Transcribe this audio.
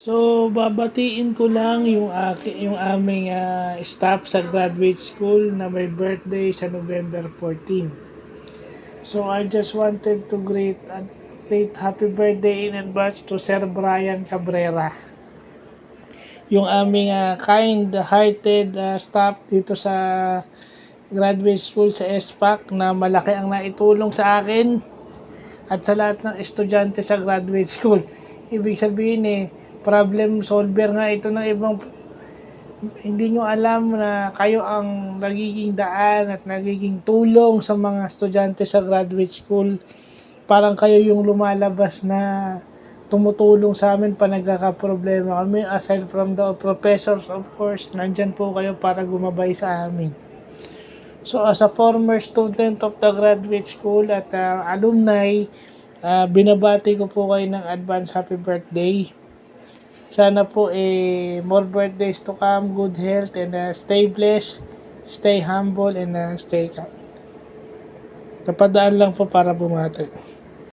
So, babatiin ko lang yung aming staff sa graduate school na may birthday sa November 14. So, I just wanted to great happy birthday in advance to Sir Brian Cabrera. Yung aming kind-hearted staff dito sa graduate school sa SPAC na malaki ang naitulong sa akin at sa lahat ng estudyante sa graduate school. Ibig sabihin problem solver nga ito ng ibang hindi nyo alam na kayo ang nagiging daan at nagiging tulong sa mga estudyante sa graduate school. Parang kayo yung lumalabas na tumutulong sa amin pa nagkakaproblema kami. Aside from the professors, of course, nandyan po kayo para gumabay sa amin. So, as a former student of the graduate school at alumni, binabati ko po kayo ng advance happy birthday. Sana po more birthdays to come, good health, and stay blessed, stay humble, and stay kind. Napadaan lang po para bumati.